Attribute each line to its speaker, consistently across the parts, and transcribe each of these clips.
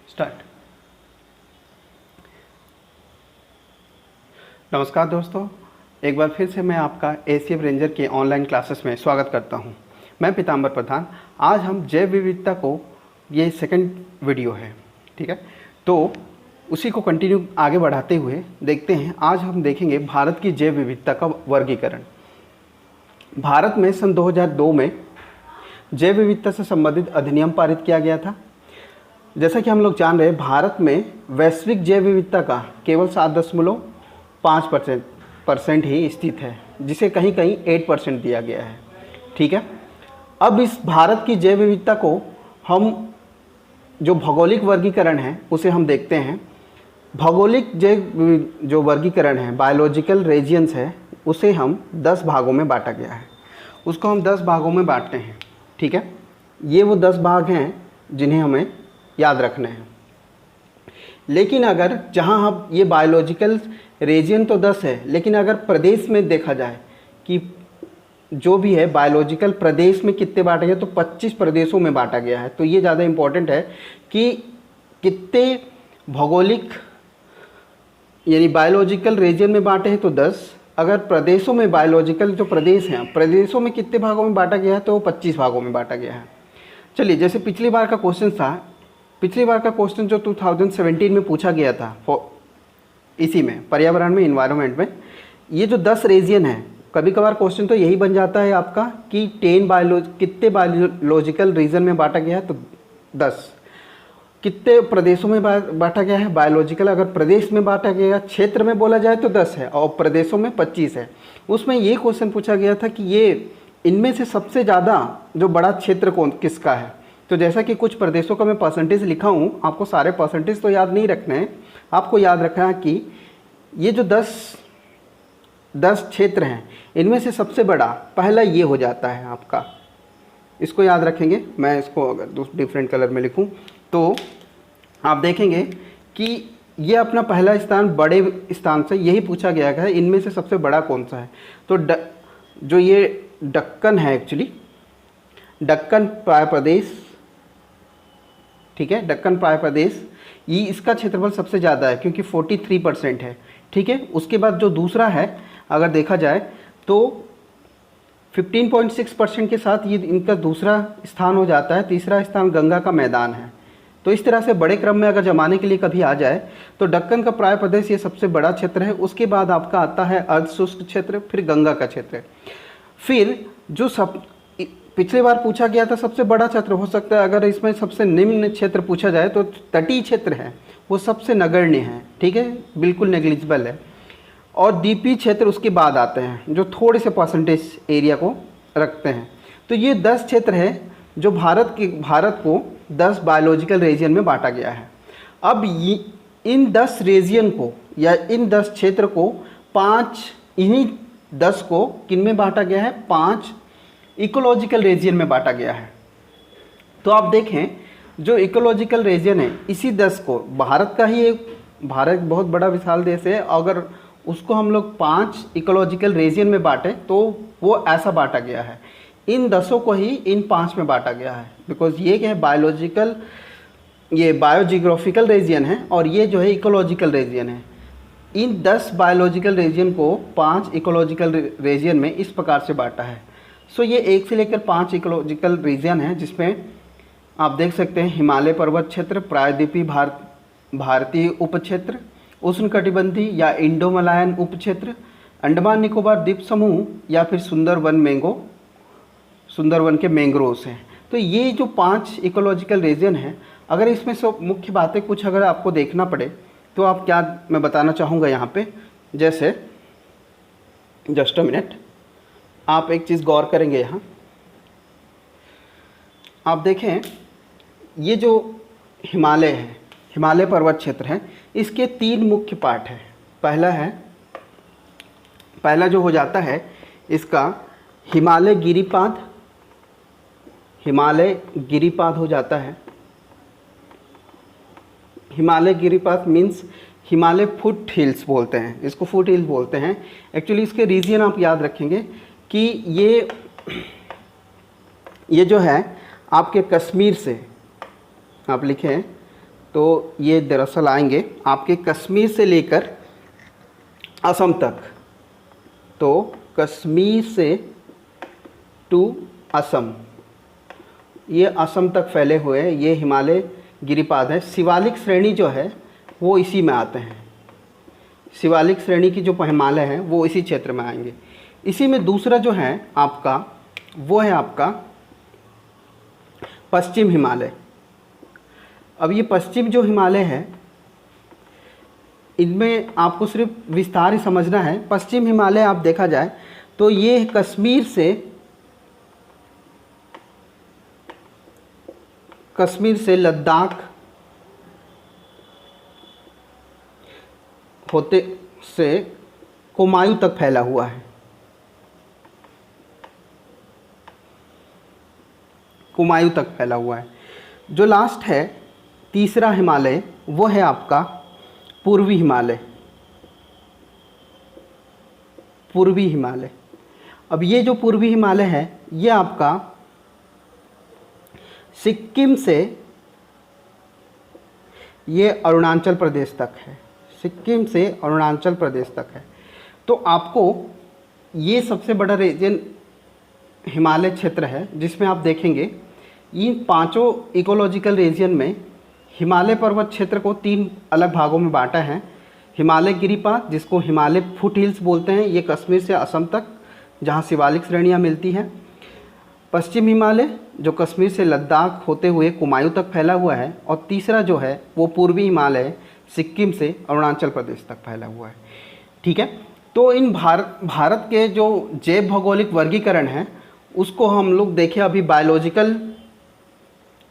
Speaker 1: Start. नमस्कार दोस्तों, एक बार फिर से मैं आपका एसीएफ रेंजर के ऑनलाइन क्लासेस में स्वागत करता हूं। मैं पीताम्बर प्रधान। आज हम जैव विविधता को, ये सेकंड वीडियो है, ठीक है, तो उसी को कंटिन्यू आगे बढ़ाते हुए देखते हैं। आज हम देखेंगे भारत की जैव विविधता का वर्गीकरण। भारत में सन 2002 में जैव विविधता से संबंधित अधिनियम पारित किया गया था। जैसा कि हम लोग जान रहे हैं, भारत में वैश्विक जैव विविधता का केवल 7.5% ही स्थित है, जिसे कहीं कहीं 8% दिया गया है, ठीक है। अब इस भारत की जैव विविधता को हम जो भौगोलिक वर्गीकरण है उसे हम देखते हैं। भौगोलिक जो वर्गीकरण है, बायोलॉजिकल रीजियंस है, उसे हम 10 भागों में बांटा गया है। उसको हम 10 भागों में बांटते हैं, ठीक है। ये वो 10 भाग हैं जिन्हें हमें याद रखना है। लेकिन अगर जहाँ हम ये बायोलॉजिकल रीजन तो 10 है, लेकिन अगर प्रदेश में देखा जाए कि जो भी है बायोलॉजिकल प्रदेश में कितने बांटे गए, तो 25 प्रदेशों में बांटा गया है। तो ये ज़्यादा इम्पोर्टेंट है कि कितने भौगोलिक यानी बायोलॉजिकल रीजन में बांटे हैं तो 10। अगर प्रदेशों में बायोलॉजिकल जो प्रदेश हैं, प्रदेशों में कितने भागों में बांटा गया है, तो 25 भागों में बांटा गया है। चलिए, जैसे पिछली बार का क्वेश्चन था, पिछली बार का क्वेश्चन जो 2017 में पूछा गया था, इसी में पर्यावरण में, इन्वायरमेंट में, ये जो 10 रीजन है, कभी कभार क्वेश्चन तो यही बन जाता है आपका कि कितने बायोलॉजिकल रीजन में बांटा गया है, तो 10। कितने प्रदेशों में बांटा गया है बायोलॉजिकल, अगर प्रदेश में बांटा गया, क्षेत्र में बोला जाए तो 10 है और प्रदेशों में 25 है। उसमें ये क्वेश्चन पूछा गया था कि ये इनमें से सबसे ज़्यादा जो बड़ा क्षेत्र किसका है। तो जैसा कि कुछ प्रदेशों का मैं परसेंटेज लिखा हूँ, आपको सारे परसेंटेज तो याद नहीं रखने हैं, आपको याद रखना है कि ये जो 10 क्षेत्र हैं, इनमें से सबसे बड़ा पहला ये हो जाता है आपका। इसको याद रखेंगे। मैं इसको अगर डिफरेंट कलर में लिखूं तो आप देखेंगे कि ये अपना पहला स्थान, बड़े स्थान से यही पूछा गया है, इनमें से सबसे बड़ा कौन सा है। तो जो ये दक्कन है, एक्चुअली दक्कन प्राय प्रदेश, ठीक है, दक्कन प्राय प्रदेश, ये इसका क्षेत्रफल सबसे ज़्यादा है क्योंकि 43% है, ठीक है। उसके बाद जो दूसरा है, अगर देखा जाए तो 15.6% के साथ ये इनका दूसरा स्थान हो जाता है। तीसरा स्थान गंगा का मैदान है। तो इस तरह से बड़े क्रम में अगर जमाने के लिए कभी आ जाए तो दक्कन का प्राय प्रदेश ये सबसे बड़ा क्षेत्र है। उसके बाद आपका आता है अर्धशुष्क क्षेत्र, फिर गंगा का क्षेत्र, फिर जो पिछली बार पूछा गया था सबसे बड़ा क्षेत्र हो सकता है, अगर इसमें सबसे निम्न क्षेत्र पूछा जाए तो तटीय क्षेत्र है, वो सबसे नगण्य है, ठीक है, बिल्कुल नेग्लिजिबल है। और द्वीपीय क्षेत्र उसके बाद आते हैं जो थोड़े से परसेंटेज एरिया को रखते हैं। तो ये 10 क्षेत्र है जो भारत को 10 बायोलॉजिकल रीजन में बांटा गया है। अब इन 10 रीजन को या इन 10 क्षेत्र को इन्हीं 10 को किन में बांटा गया है, 5 इकोलॉजिकल रीजन में बांटा गया है। तो आप देखें, जो इकोलॉजिकल रीजन है, इसी 10 को, भारत बहुत बड़ा विशाल देश है, अगर उसको हम लोग 5 इकोलॉजिकल रीजन में बांटे तो वो ऐसा बांटा गया है। इन 10 को ही इन 5 में बांटा गया है, बिकॉज ये क्या है, ये बायोजियोग्राफिकल रीजन है और ये जो है इकोलॉजिकल रीजन है। इन 10 बायोलॉजिकल रीजन को 5 इकोलॉजिकल रीजन में इस प्रकार से बांटा है। सो ये 1 से लेकर 5 इकोलॉजिकल रीजन है, जिसमें आप देख सकते हैं हिमालय पर्वत क्षेत्र, प्रायद्वीपीय भारतीय उपक्षेत्र, उष्णकटिबंधीय या इंडो मलायन उपक्षेत्र, अंडमान निकोबार द्वीप समूह, या फिर सुंदरवन के मैंग्रोव्स हैं। तो ये जो 5 इकोलॉजिकल रीजन है, अगर इसमें सब मुख्य बातें कुछ अगर आपको देखना पड़े तो आप क्या मैं बताना चाहूँगा यहाँ पे, जैसे जस्ट अ मिनट, आप एक चीज़ गौर करेंगे यहाँ, आप देखें ये जो हिमालय है, हिमालय पर्वत क्षेत्र है, इसके 3 मुख्य पार्ट हैं। पहला जो हो जाता है इसका हिमालय गिरिपाद हो जाता है। हिमालय गिरिपाद मीन्स हिमालय फुट हिल्स बोलते हैं, इसको फुट हिल्स बोलते हैं। एक्चुअली इसके रीजन आप याद रखेंगे कि ये जो है आपके कश्मीर से, आप लिखें तो ये दरअसल आएंगे आपके कश्मीर से लेकर असम तक। तो कश्मीर से टू असम, ये असम तक फैले हुए हैं, ये हिमालय गिरिपाद है। शिवालिक श्रेणी जो है वो इसी में आते हैं, शिवालिक श्रेणी की जो हिमालय हैं वो इसी क्षेत्र में आएंगे। इसी में दूसरा जो है आपका वो है आपका पश्चिम हिमालय। अब ये पश्चिम जो हिमालय है इनमें आपको सिर्फ विस्तार ही समझना है। पश्चिम हिमालय आप देखा जाए तो ये कश्मीर से लद्दाख होते से कुमायूं तक फैला हुआ है। कुमायूं तक फैला हुआ है। जो लास्ट है तीसरा हिमालय वो है आपका पूर्वी हिमालय। पूर्वी हिमालय, अब ये जो पूर्वी हिमालय है ये आपका सिक्किम से ये अरुणाचल प्रदेश तक है, सिक्किम से अरुणाचल प्रदेश तक है। तो आपको ये सबसे बड़ा रीजन हिमालय क्षेत्र है जिसमें आप देखेंगे इन पांचों इकोलॉजिकल रीजन में हिमालय पर्वत क्षेत्र को 3 अलग भागों में बांटा है। हिमालय गिरिपाद जिसको हिमालय फुट हिल्स बोलते हैं, ये कश्मीर से असम तक जहाँ शिवालिक श्रेणियाँ मिलती हैं। पश्चिम हिमालय जो कश्मीर से लद्दाख होते हुए कुमायूं तक फैला हुआ है। और तीसरा जो है वो पूर्वी हिमालय सिक्किम से अरुणाचल प्रदेश तक फैला हुआ है। ठीक है, तो इन भारत के जो जैव भौगोलिक वर्गीकरण है उसको हम लोग देखें अभी बायोलॉजिकल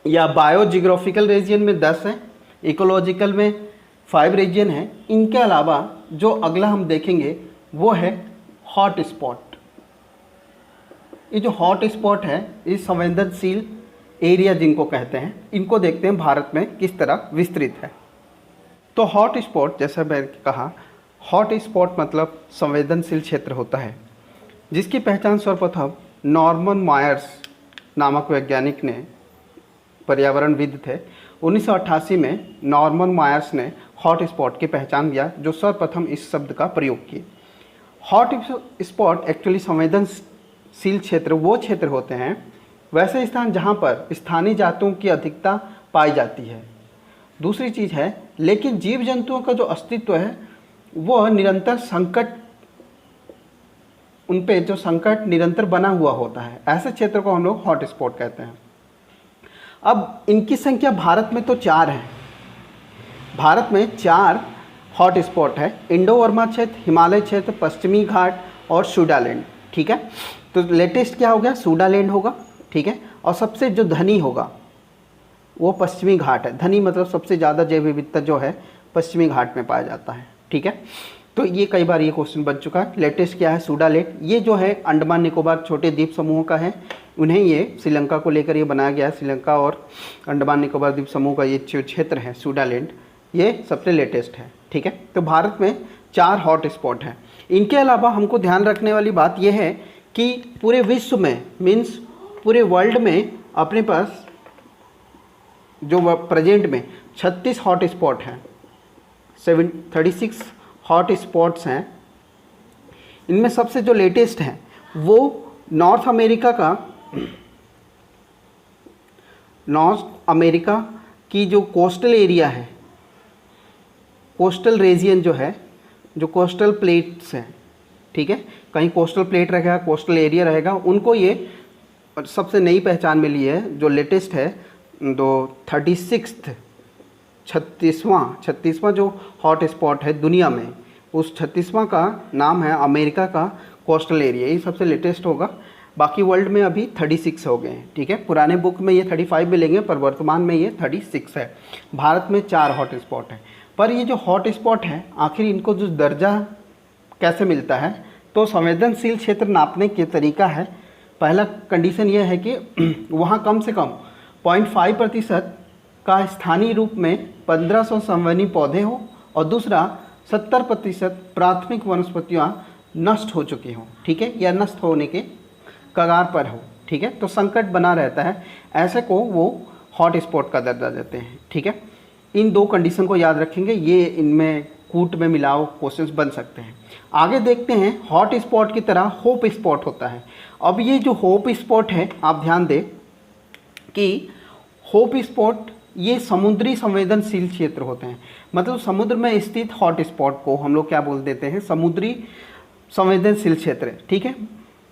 Speaker 1: या बायोजियोग्राफिकल रीजन में 10 है, इकोलॉजिकल में 5 रीजन है। इनके अलावा जो अगला हम देखेंगे वो है हॉट स्पॉट। ये जो हॉट स्पॉट है ये संवेदनशील एरिया जिनको कहते हैं, इनको देखते हैं भारत में किस तरह विस्तृत है। तो हॉट स्पॉट जैसा मैंने कहा, हॉट स्पॉट मतलब संवेदनशील क्षेत्र होता है जिसकी पहचान सर्वप्रथम नॉर्मन मायर्स नामक वैज्ञानिक ने, पर्यावरणविद थे, 1988 में नॉर्मन मायर्स ने हॉट स्पॉट की पहचान दिया, जो सर्वप्रथम इस शब्द का प्रयोग किए। हॉट स्पॉट एक्चुअली संवेदनशील क्षेत्र वो क्षेत्र होते हैं, वैसे स्थान जहाँ पर स्थानीय जातों की अधिकता पाई जाती है। दूसरी चीज़ है लेकिन जीव जंतुओं का जो अस्तित्व है वह निरंतर संकट, उन पे जो संकट निरंतर बना हुआ होता है, ऐसे क्षेत्र को हम लोग हॉट स्पॉट कहते हैं। अब इनकी संख्या भारत में तो 4 है। भारत में 4 हॉट स्पॉट है, इंडो वर्मा क्षेत्र, हिमालय क्षेत्र, पश्चिमी घाट और सूडालैंड। ठीक है, तो लेटेस्ट क्या हो गया, सूडालैंड होगा। ठीक है, और सबसे जो धनी होगा वो पश्चिमी घाट है। धनी मतलब सबसे ज़्यादा जैव विविधता जो है पश्चिमी घाट में पाया जाता है। ठीक है, तो ये कई बार ये क्वेश्चन बन चुका है। लेटेस्ट क्या है, सूडालैंड। ये जो है अंडमान निकोबार छोटे द्वीप समूहों का है, उन्हें ये श्रीलंका को लेकर ये बनाया गया है। श्रीलंका और अंडमान निकोबार द्वीप समूह का ये जो क्षेत्र है सूडालैंड, ये सबसे लेटेस्ट है। ठीक है, तो भारत में 4 हॉट स्पॉट हैं। इनके अलावा हमको ध्यान रखने वाली बात यह है कि पूरे विश्व में, मीन्स पूरे वर्ल्ड में अपने पास जो प्रेजेंट में 36 हॉट स्पॉट हैं, 36 हॉट स्पॉट्स हैं। इनमें सबसे जो लेटेस्ट हैं वो नॉर्थ अमेरिका की जो कोस्टल एरिया है, कोस्टल रीजन जो है, जो कोस्टल प्लेट्स हैं। ठीक है, कहीं कोस्टल प्लेट रहेगा, कोस्टल एरिया रहेगा, उनको ये सबसे नई पहचान मिली है जो लेटेस्ट है। तो 36वां जो हॉट स्पॉट है दुनिया में, उस 36वां का नाम है अमेरिका का कोस्टल एरिया। ये सबसे लेटेस्ट होगा। बाकी वर्ल्ड में अभी 36 हो गए हैं। ठीक है, पुराने बुक में ये 35 मिलेंगे पर वर्तमान में ये 36 है। भारत में 4 हॉट स्पॉट है। पर ये जो हॉट स्पॉट है आखिर इनको जो दर्जा कैसे मिलता है, तो संवेदनशील क्षेत्र नापने के तरीका है। पहला कंडीशन ये है कि वहाँ कम से कम 0.5% का स्थानीय रूप में 1500 संवहनी पौधे हो, और दूसरा 70% प्राथमिक वनस्पतियाँ नष्ट हो चुकी हों। ठीक है, या नष्ट होने के कगार पर हो। ठीक है, तो संकट बना रहता है, ऐसे को वो हॉट स्पॉट का दर्जा देते हैं। ठीक है, इन दो कंडीशन को याद रखेंगे, ये इनमें कूट में मिलाओ क्वेश्चंस बन सकते हैं। आगे देखते हैं, हॉट स्पॉट की तरह होप स्पॉट होता है। अब ये जो होप स्पॉट है, आप ध्यान दें कि होप स्पॉट ये समुद्री संवेदनशील क्षेत्र होते हैं। मतलब समुद्र में स्थित हॉट स्पॉट को हम लोग क्या बोल देते हैं, समुद्री संवेदनशील क्षेत्र। ठीक है,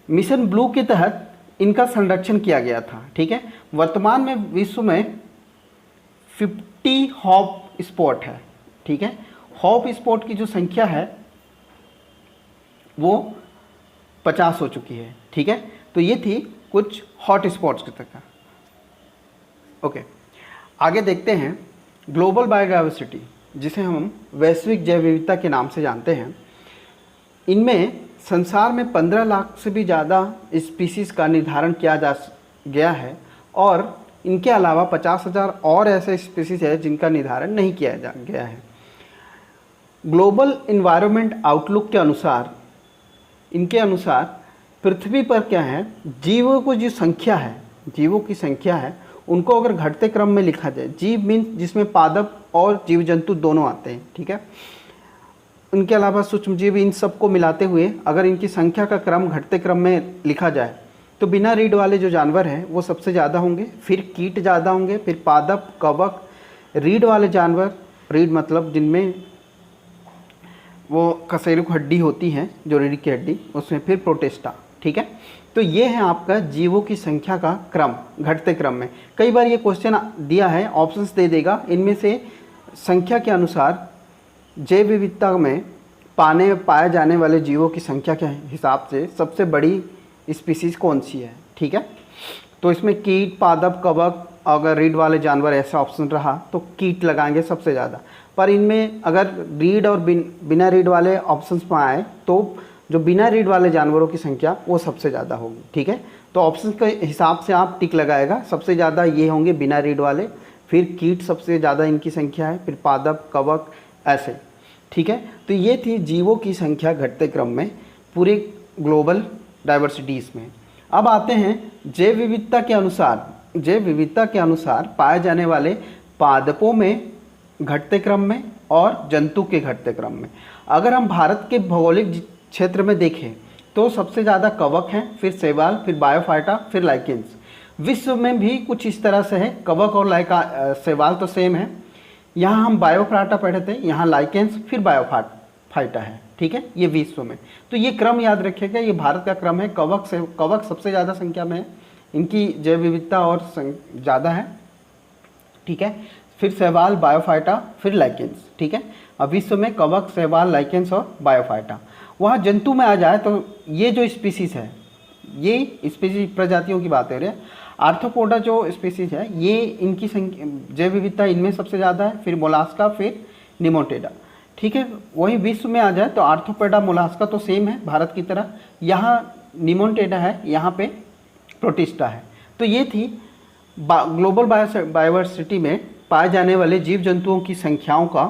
Speaker 1: मिशन ब्लू के तहत इनका संरक्षण किया गया था। ठीक है, वर्तमान में विश्व में 50 हॉट स्पॉट है। ठीक है, हॉट स्पॉट की जो संख्या है वो 50 हो चुकी है। ठीक है, तो ये थी कुछ हॉट स्पॉट्स की तरह। ओके, आगे देखते हैं ग्लोबल बायोडायवर्सिटी, जिसे हम वैश्विक जैव विविधता के नाम से जानते हैं। इनमें संसार में 15 लाख से भी ज़्यादा स्पीसीज़ का निर्धारण किया जा गया है और इनके अलावा 50,000 और ऐसे स्पीसीज़ है जिनका निर्धारण नहीं किया जा गया है। ग्लोबल इन्वायरमेंट आउटलुक के अनुसार, इनके अनुसार पृथ्वी पर क्या है, जीवों को जो संख्या है, जीवों की संख्या है, उनको अगर घटते क्रम में लिखा जाए, जीव मीन्स जिसमें पादप और जीव जंतु दोनों आते हैं। ठीक है, उनके अलावा सूक्ष्म जीव, इन सबको मिलाते हुए अगर इनकी संख्या का क्रम घटते क्रम में लिखा जाए तो बिना रीढ़ वाले जो जानवर हैं वो सबसे ज़्यादा होंगे, फिर कीट ज़्यादा होंगे, फिर पादप, कवक, रीढ़ वाले जानवर, रीढ़ मतलब जिनमें वो कशेरुक हड्डी होती है, जो रीढ़ की हड्डी, उसमें फिर प्रोटिस्टा। ठीक है, तो ये है आपका जीवों की संख्या का क्रम घटते क्रम में। कई बार ये क्वेश्चन दिया है, ऑप्शंस दे देगा, इनमें से संख्या के अनुसार जैव विविधता में पाए जाने वाले जीवों की संख्या के हिसाब से सबसे बड़ी स्पीसीज़ कौन सी है। ठीक है, तो इसमें कीट, पादप, कवक, अगर रीढ़ वाले जानवर ऐसा ऑप्शन रहा तो कीट लगाएंगे सबसे ज़्यादा। पर इनमें अगर रीढ़ और बिना रीढ़ वाले ऑप्शंस में आए तो जो बिना रीढ़ वाले जानवरों की संख्या वो सबसे ज़्यादा होगी। ठीक है, तो ऑप्शन के हिसाब से आप टिक लगाएगा, सबसे ज़्यादा ये होंगे बिना रीढ़ वाले, फिर कीट सबसे ज़्यादा इनकी संख्या है, फिर पादप, कवक, ऐसे। ठीक है, तो ये थी जीवों की संख्या घटते क्रम में पूरे ग्लोबल डाइवर्सिटीज़ में। अब आते हैं जैव विविधता के अनुसार, जैव विविधता के अनुसार पाए जाने वाले पादपों में घटते क्रम में और जंतु के घटते क्रम में। अगर हम भारत के भौगोलिक क्षेत्र में देखें तो सबसे ज़्यादा कवक हैं, फिर शैवाल, फिर बायोफाइटा, फिर लाइकेन्स। विश्व में भी कुछ इस तरह से है, कवक और शैवाल तो सेम है। यहाँ हम बायोफाइटा पढ़े थे, यहाँ लाइकेन्स, फिर बायोफाइटा है। ठीक है, ये विश्व में, तो ये क्रम याद रखिएगा, ये भारत का क्रम है। कवक सबसे ज़्यादा संख्या में है, इनकी जैव विविधता और ज़्यादा है। ठीक है, फिर शैवाल, बायोफाइटा, फिर लाइकेन्स। ठीक है, अब विश्व में कवक, शैवाल, लाइकेन्स और बायोफाइटा। वहाँ जंतु में आ जाए तो ये जो स्पीसीज़ है, ये स्पीसीज प्रजातियों की बात हो रही है। आर्थ्रोपोडा जो स्पीसीज है, ये इनकी जैव विविधता इनमें सबसे ज़्यादा है, फिर मोलास्का, फिर निमोटेडा। ठीक है, वही विश्व में आ जाए तो आर्थ्रोपोडा, मोलास्का तो सेम है भारत की तरह, यहाँ निमोटेडा है, यहाँ पे प्रोटिस्टा है। तो ये थी ग्लोबल बायोडायवर्सिटी में पाए जाने वाले जीव जंतुओं की संख्याओं का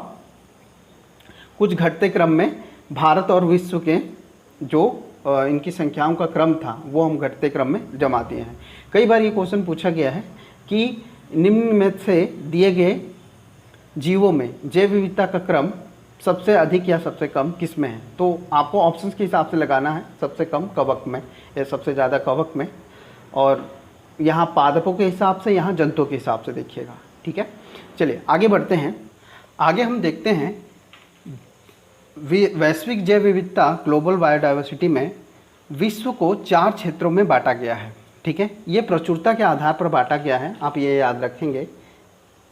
Speaker 1: कुछ घटते क्रम में भारत और विश्व के जो इनकी संख्याओं का क्रम था वो हम घटते क्रम में जमा दिए हैं। कई बार ये क्वेश्चन पूछा गया है कि निम्न में से दिए गए जीवों में जैव विविधता का क्रम सबसे अधिक या सबसे कम किस में है, तो आपको ऑप्शंस के हिसाब से लगाना है। सबसे कम कवक में या सबसे ज़्यादा कवक में, और यहाँ पादपों के हिसाब से, यहाँ जंतुओं के हिसाब से देखिएगा। ठीक है, चलिए आगे बढ़ते हैं। आगे हम देखते हैं वैश्विक जैव विविधता ग्लोबल बायोडायवर्सिटी में विश्व को 4 क्षेत्रों में बांटा गया है। ठीक है, ये प्रचुरता के आधार पर बांटा गया है, आप ये याद रखेंगे।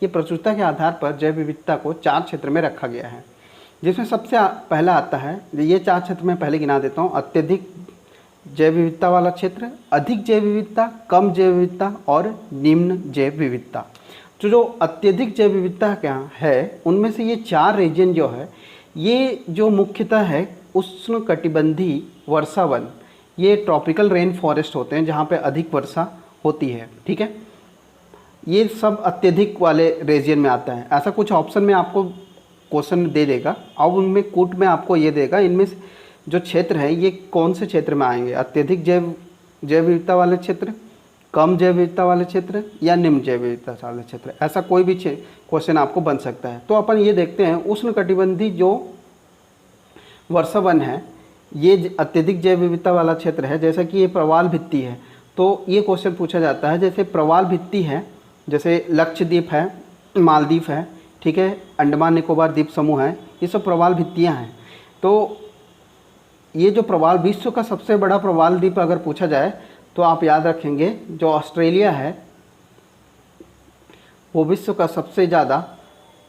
Speaker 1: ये प्रचुरता के आधार पर जैव विविधता को 4 क्षेत्र में रखा गया है, जिसमें सबसे पहला आता है, ये 4 क्षेत्र में पहले गिना देता हूँ। अत्यधिक जैव विविधता वाला क्षेत्र, अधिक जैव विविधता, कम जैव विविधता और निम्न जैव विविधता। तो जो अत्यधिक जैव विविधता क्या है, उनमें से ये 4 रीजन जो है, ये जो मुख्यतः है उष्णकटिबंधीय वर्षा वन, ये ट्रॉपिकल रेन फॉरेस्ट होते हैं जहाँ पे अधिक वर्षा होती है। ठीक है, ये सब अत्यधिक वाले रीजन में आता है। ऐसा कुछ ऑप्शन में आपको क्वेश्चन दे देगा, अब उनमें कूट में आपको ये देगा इनमें जो क्षेत्र है ये कौन से क्षेत्र में आएंगे, अत्यधिक जैव विविधता वाले क्षेत्र, कम जैव विविधता वाले क्षेत्र या निम्न जैव विविधता वाले क्षेत्र, ऐसा कोई भी क्वेश्चन आपको बन सकता है। तो अपन ये देखते हैं उष्णकटिबंधीय जो वर्षावन है ये अत्यधिक जैव विविधता वाला क्षेत्र है। जैसा कि ये प्रवाल भित्ति है, तो ये क्वेश्चन पूछा जाता है, जैसे प्रवाल भित्ति है, जैसे लक्षद्वीप है, मालदीव है, ठीक है, अंडमान निकोबार द्वीप समूह है, ये सब प्रवाल भित्तियाँ हैं। तो ये जो प्रवाल, विश्व का सबसे बड़ा प्रवाल द्वीप अगर पूछा जाए तो आप याद रखेंगे जो ऑस्ट्रेलिया है वो विश्व का सबसे ज़्यादा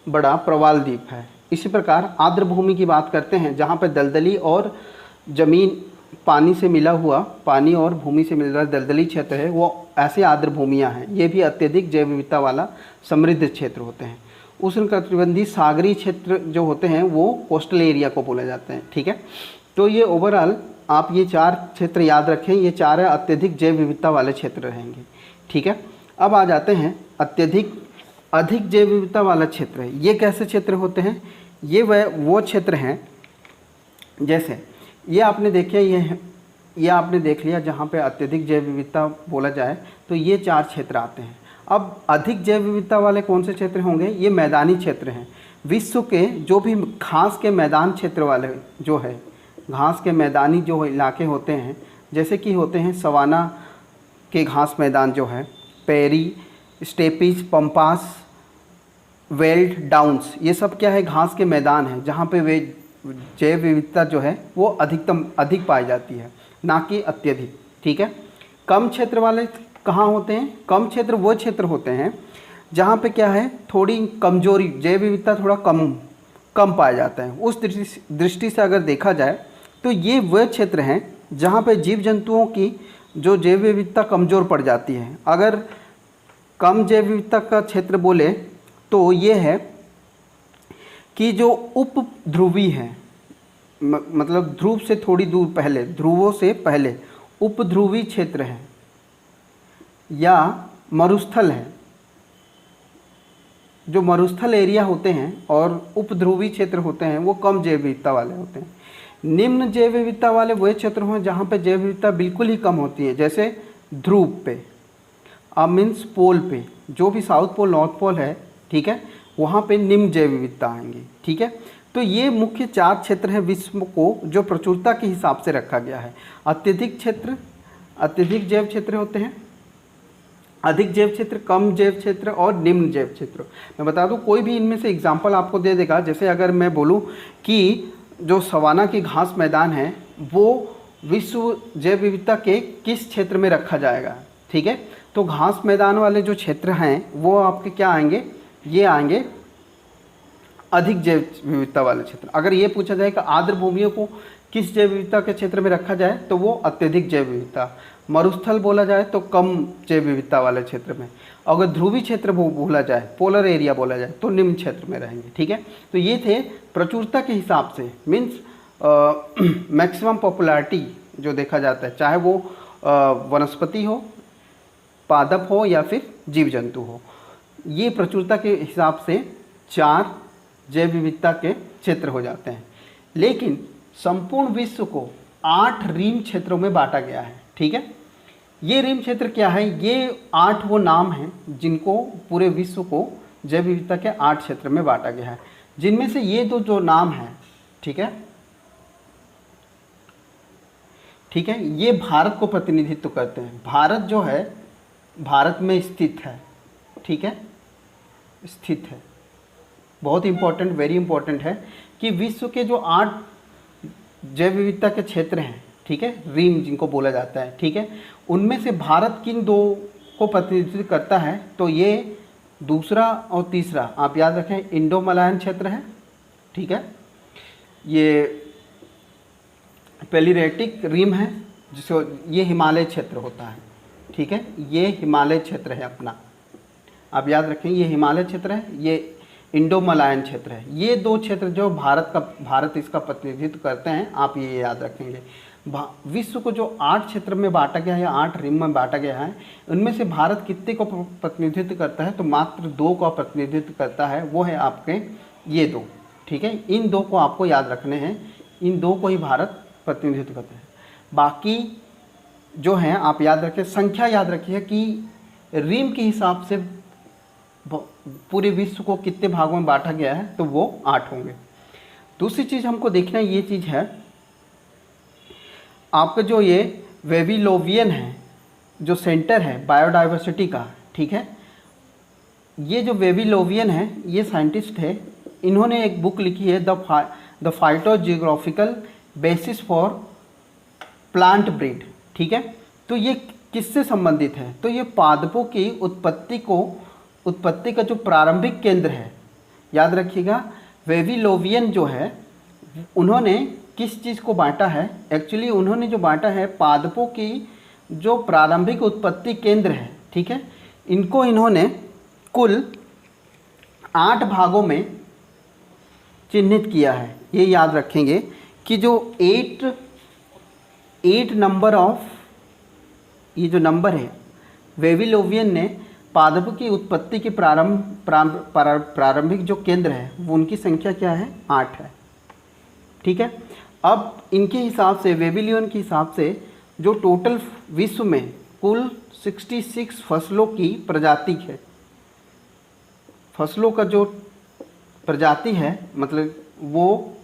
Speaker 1: बड़ा प्रवाल द्वीप है। इसी प्रकार आर्द्र भूमि की बात करते हैं, जहाँ पर दलदली और ज़मीन पानी से मिला हुआ, पानी और भूमि से मिल रहा दलदली क्षेत्र है, वो ऐसे आर्द्र भूमियाँ हैं। ये भी अत्यधिक जैव विविधता वाला समृद्ध क्षेत्र होते हैं। उष्णकटिबंधीय सागरीय क्षेत्र जो होते हैं वो कोस्टल एरिया को बोले जाते हैं, ठीक है। तो ये ओवरऑल आप ये 4 क्षेत्र याद रखें, ये 4 अत्यधिक जैव विविधता वाले क्षेत्र रहेंगे, ठीक है। अब आ जाते हैं अधिक जैव विविधता वाला क्षेत्र है। ये कैसे क्षेत्र होते हैं? ये वो क्षेत्र हैं, जैसे ये आपने देखे, ये आपने देख लिया जहाँ पे अत्यधिक जैव विविधता बोला जाए तो ये 4 क्षेत्र आते हैं। अब अधिक जैव विविधता वाले कौन से क्षेत्र होंगे? ये मैदानी क्षेत्र हैं। विश्व के जो भी घास के मैदान क्षेत्र वाले जो है, घास के मैदानी जो इलाके होते हैं, जैसे कि होते हैं सवाना के घास मैदान जो है, prairie, steppes, pampas, veld, downs, ये सब क्या है? घास के मैदान हैं जहाँ पे वे जैव विविधता जो है वो अधिक पाई जाती है, ना कि अत्यधिक, ठीक है। कम क्षेत्र वाले कहाँ होते हैं? कम क्षेत्र वो क्षेत्र होते हैं जहाँ पे क्या है, थोड़ी कमजोरी, जैव विविधता थोड़ा कम पाया जाता है। उस दृष्टि से अगर देखा जाए तो ये वह क्षेत्र हैं जहाँ पे जीव जंतुओं की जो जैव विविधता कमज़ोर पड़ जाती है। अगर कम जैव विविधता का क्षेत्र बोले तो ये है कि जो उपध्रुवी हैं, मतलब ध्रुव से थोड़ी दूर पहले, ध्रुवों से पहले उपध्रुवी क्षेत्र है या मरुस्थल है। जो मरुस्थल एरिया होते हैं और उपध्रुवी क्षेत्र होते हैं वो कम जैव विविधता वाले होते हैं। निम्न जैव विविधता वाले वह क्षेत्र हैं जहाँ पे जैव विविधता बिल्कुल ही कम होती है, जैसे ध्रुव पे, मीन्स पोल पे, जो भी साउथ पोल नॉर्थ पोल है, ठीक है, वहाँ पे निम्न जैव विविधता आएंगी, ठीक है। तो ये मुख्य 4 क्षेत्र हैं विश्व को जो प्रचुरता के हिसाब से रखा गया है। अत्यधिक जैव क्षेत्र होते हैं, अधिक जैव क्षेत्र, कम जैव क्षेत्र और निम्न जैव क्षेत्र। मैं बता दूं, कोई भी इनमें से एग्जाम्पल आपको दे देगा। जैसे अगर मैं बोलूं कि जो सवाना की घास मैदान है वो विश्व जैव विविधता के किस क्षेत्र में रखा जाएगा, ठीक है, तो घास मैदान वाले जो क्षेत्र हैं वो आपके क्या आएंगे? ये आएंगे अधिक जैव विविधता वाले क्षेत्र। अगर ये पूछा जाए कि आर्द्र भूमियों को किस जैव विविधता के क्षेत्र में रखा जाए तो वो अत्यधिक जैव विविधता। मरुस्थल बोला जाए तो कम जैव विविधता वाले क्षेत्र में। अगर ध्रुवी क्षेत्र बोला जाए, पोलर एरिया बोला जाए, तो निम्न क्षेत्र में रहेंगे, ठीक है। तो ये थे प्रचुरता के हिसाब से, मीन्स मैक्सिमम पॉपुलैरिटी जो देखा जाता है, चाहे वो वनस्पति हो, पादप हो या फिर जीव जंतु हो। ये प्रचुरता के हिसाब से 4 जैव विविधता के क्षेत्र हो जाते हैं। लेकिन संपूर्ण विश्व को 8 रीम क्षेत्रों में बांटा गया है, ठीक है। ये रीम क्षेत्र क्या है? ये 8 वो नाम हैं जिनको पूरे विश्व को जैव विविधता के 8 क्षेत्र में बांटा गया है, जिनमें से ये दो जो नाम हैं, ठीक है, ये भारत को प्रतिनिधित्व करते हैं। भारत जो है भारत में स्थित है, ठीक है, स्थित है। बहुत इंपॉर्टेंट, वेरी इंपॉर्टेंट है कि विश्व के जो 8 जैव विविधता के क्षेत्र हैं, ठीक है, रीम जिनको बोला जाता है, ठीक है, उनमें से भारत किन 2 को प्रतिनिधित्व करता है? तो ये दूसरा और तीसरा आप याद रखें, इंडो मलायन क्षेत्र है, ठीक है, ये पेलिरेटिक रीम है जिसको ये हिमालय क्षेत्र होता है, ठीक है, ये हिमालय क्षेत्र है अपना, आप याद रखें, ये हिमालय क्षेत्र है, ये इंडो मलायन क्षेत्र है। ये 2 क्षेत्र जो भारत इसका प्रतिनिधित्व करते हैं, आप ये याद रखेंगे। विश्व को जो 8 क्षेत्र में बांटा गया है, 8 रिम में बांटा गया है, उनमें से भारत कितने को प्रतिनिधित्व करता है? तो मात्र 2 का प्रतिनिधित्व करता है, वो है आपके ये 2, ठीक है। इन 2 को आपको याद रखने हैं, इन 2 को ही भारत प्रतिनिधित्व करता है। बाकी जो हैं आप याद रखें, संख्या याद रखिए कि रिम के हिसाब से पूरे विश्व को कितने भागों में बांटा गया है, तो वो 8 होंगे। दूसरी चीज़ हमको देखना ये चीज़ है, आपका जो ये वेविलोवियन है, जो सेंटर है बायोडाइवर्सिटी का, ठीक है, ये जो वेविलोवियन है ये साइंटिस्ट है, इन्होंने एक बुक लिखी है the phytogeographical basis for plant breed, ठीक है। तो ये किससे संबंधित है, तो ये पादपों की उत्पत्ति का जो प्रारंभिक केंद्र है, याद रखिएगा वेविलोवियन जो है उन्होंने किस चीज़ को बांटा है, एक्चुअली उन्होंने जो बांटा है पादपों की जो प्रारंभिक उत्पत्ति केंद्र है, ठीक है, इनको इन्होंने कुल 8 भागों में चिन्हित किया है। ये याद रखेंगे कि जो 8 नंबर ऑफ, ये जो नंबर है वेविलोवियन ने पादपों की उत्पत्ति के प्रारंभिक जो केंद्र है वो उनकी संख्या क्या है, 8 है, ठीक है। अब इनके हिसाब से, वेविलोवियन के हिसाब से जो टोटल विश्व में कुल 66 फसलों की प्रजाति है, फसलों का जो प्रजाति है मतलब वो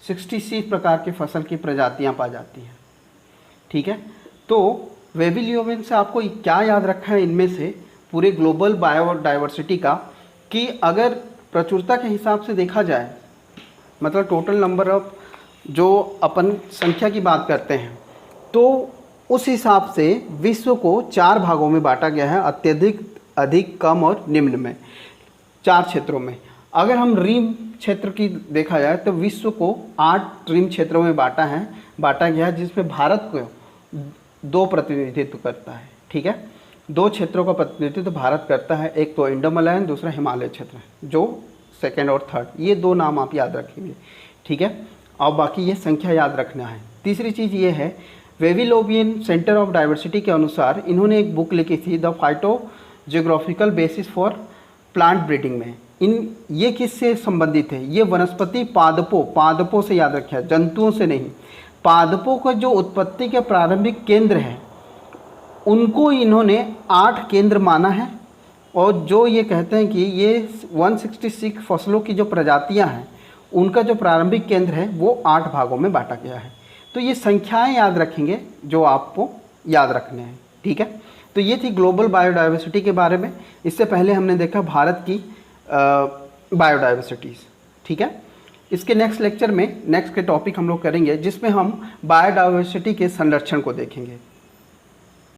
Speaker 1: 66 प्रकार के फसल की प्रजातियां पा जाती हैं, ठीक है। तो वेविलोवियन से आपको क्या याद रखा है इनमें से पूरे ग्लोबल बायोडाइवर्सिटी का, कि अगर प्रचुरता के हिसाब से देखा जाए, मतलब टोटल नंबर ऑफ जो अपन संख्या की बात करते हैं, तो उस हिसाब से विश्व को 4 भागों में बांटा गया है, अत्यधिक, अधिक, कम और निम्न में, 4 क्षेत्रों में। अगर हम रिम क्षेत्र की देखा जाए तो विश्व को 8 रिम क्षेत्रों में बांटा गया है, जिसमें भारत को 2 प्रतिनिधित्व करता है, ठीक है। 2 क्षेत्रों का प्रतिनिधित्व भारत करता है, एक तो इंडोमलायन, दूसरा हिमालय क्षेत्र है, जो सेकेंड और थर्ड, ये 2 नाम आप याद रखेंगे, ठीक है। और बाकी ये संख्या याद रखना है। तीसरी चीज़ ये है, वेविलोवियन सेंटर ऑफ डाइवर्सिटी के अनुसार इन्होंने एक बुक लिखी थी the phytogeographical basis for plant breeding में। ये किससे संबंधित है, ये वनस्पति पादपों से याद रखिए, जंतुओं से नहीं। पादपों का जो उत्पत्ति के प्रारंभिक केंद्र है उनको इन्होंने 8 केंद्र माना है, और जो ये कहते हैं कि ये 166 फसलों की जो प्रजातियां हैं उनका जो प्रारंभिक केंद्र है वो 8 भागों में बांटा गया है। तो ये संख्याएं याद रखेंगे जो आपको याद रखने हैं, ठीक है। तो ये थी ग्लोबल बायोडाइवर्सिटी के बारे में। इससे पहले हमने देखा भारत की बायोडाइवर्सिटीज़, ठीक है। इसके नेक्स्ट लेक्चर में नेक्स्ट के टॉपिक हम लोग करेंगे जिसमें हम बायोडाइवर्सिटी के संरक्षण को देखेंगे।